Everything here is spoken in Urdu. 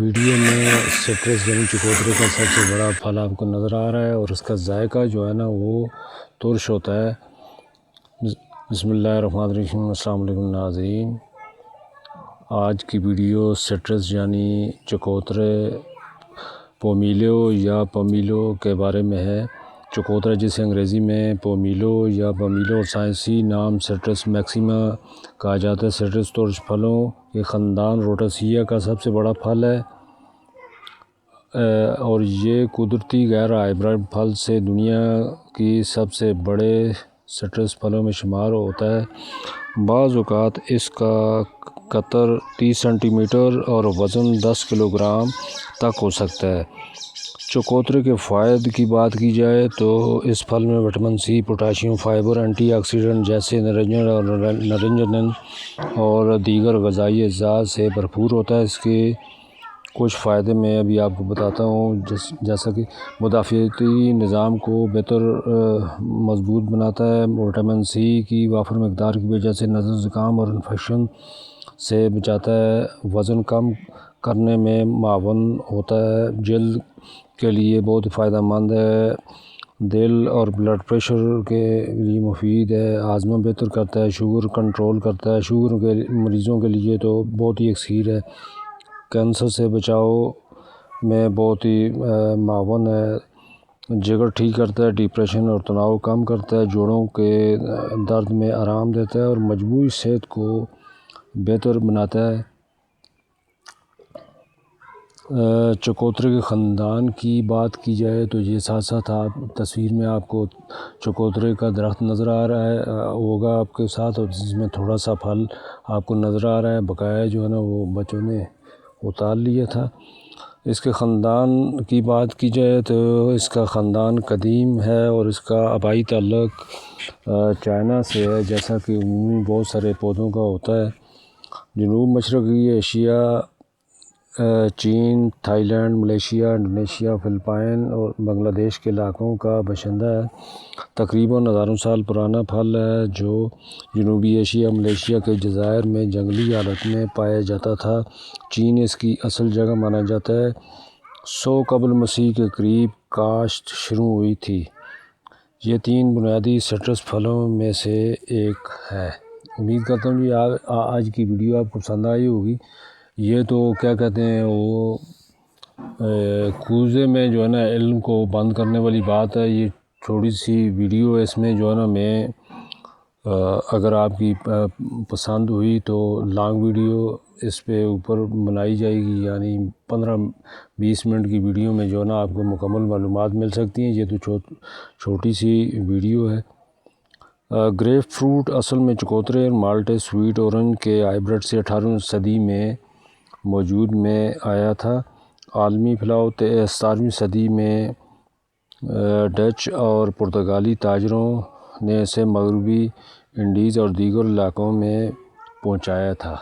ویڈیو میں سٹرس یعنی چکوترے کا سب سے بڑا پھل آپ کو نظر آ رہا ہے اور اس کا ذائقہ جو ہے نا وہ ترش ہوتا ہے۔ بسم اللہ الرحمن الرحیم۔ السلام علیکم ناظرین، آج کی ویڈیو سٹرس یعنی چکوترے پومیلو یا پمیلو کے بارے میں ہے۔ چکوترا جسے انگریزی میں پومیلو یا پمیلو اور سائنسی نام سٹرس میکسیما کہا جاتا ہے۔ سٹرس ترش پھلوں کے خاندان روٹاسیا کا سب سے بڑا پھل ہے اور یہ قدرتی غیر ہائبرڈ پھل سے دنیا کی سب سے بڑے سٹرس پھلوں میں شمار ہوتا ہے۔ بعض اوقات اس کا قطر 30 سینٹی میٹر اور وزن 10 کلو گرام تک ہو سکتا ہے۔ چکوترے کے فوائد کی بات کی جائے تو اس پھل میں vitamin C, potassium, fibre, antioxidant جیسے نارنجن اور دیگر غذائی اجزاء سے بھرپور ہوتا ہے۔ اس کے کچھ فائدے میں ابھی آپ کو بتاتا ہوں، جیسا کہ مدافعتی نظام کو بہتر مضبوط بناتا ہے۔ وٹامن سی کی وافر مقدار کی وجہ سے نزلہ، زکام اور انفیکشن سے بچاتا ہے۔ وزن کم کرنے میں معاون ہوتا ہے۔ جلد کے لیے بہت فائدہ مند ہے۔ دل اور بلڈ پریشر کے لیے مفید ہے۔ ہاضمہ بہتر کرتا ہے۔ شوگر کنٹرول کرتا ہے۔ شوگر کے مریضوں کے لیے تو بہت ہی اکثیر ہے۔ کینسر سے بچاؤ میں بہت ہی معاون ہے۔ جگر ٹھیک کرتا ہے۔ ڈپریشن اور تناؤ کم کرتا ہے۔ جوڑوں کے درد میں آرام دیتا ہے اور مجموعی صحت کو بہتر بناتا ہے۔ چکوترے کے خاندان کی بات کی جائے تو یہ ساتھ ساتھ تصویر میں آپ کو چکوترے کا درخت نظر آ رہا ہے ہوگا آپ کے ساتھ، اور جس میں تھوڑا سا پھل آپ کو نظر آ رہا ہے۔ بقایا جو ہے نا وہ بچوں نے اتار لیا تھا۔ اس کے خاندان کی بات کی جائے تو اس کا خاندان قدیم ہے اور اس کا آبائی تعلق چائنا سے ہے، جیسا کہ عمومی بہت سارے پودوں کا ہوتا ہے۔ جنوب مشرقی ایشیا، چین، Thailand, Malaysia, Indonesia, Philippines اور بنگلہ دیش کے علاقوں کا باشندہ ہے۔ تقریباً ہزاروں سال پرانا پھل ہے جو جنوبی ایشیا، ملیشیا کے جزائر میں جنگلی حالت میں پایا جاتا تھا۔ چین اس کی اصل جگہ مانا جاتا ہے۔ 100 قبل مسیح کے قریب کاشت شروع ہوئی تھی۔ یہ 3 بنیادی سٹرس پھلوں میں سے ایک ہے۔ امید کرتا ہوں کہ آج کی ویڈیو آپ کو پسند آئی ہوگی۔ یہ تو کیا کہتے ہیں وہ کوزے میں جو ہے نا علم کو بند کرنے والی بات ہے۔ یہ چھوٹی سی ویڈیو ہے، اس میں جو ہے نا میں اگر آپ کی پسند ہوئی تو لانگ ویڈیو اس پہ اوپر بنائی جائے گی، یعنی 15-20 منٹ کی ویڈیو میں جو ہے نا آپ کو مکمل معلومات مل سکتی ہیں۔ یہ تو چھوٹی سی ویڈیو ہے۔ گریپ فروٹ اصل میں چکوترے اور مالٹے سویٹ اورنج کے ہائبرڈ سے 18ویں صدی میں وجود میں آیا تھا۔ عالمی پھیلاؤ 17ویں صدی میں ڈچ اور پرتگالی تاجروں نے اسے مغربی انڈیز اور دیگر علاقوں میں پہنچایا تھا۔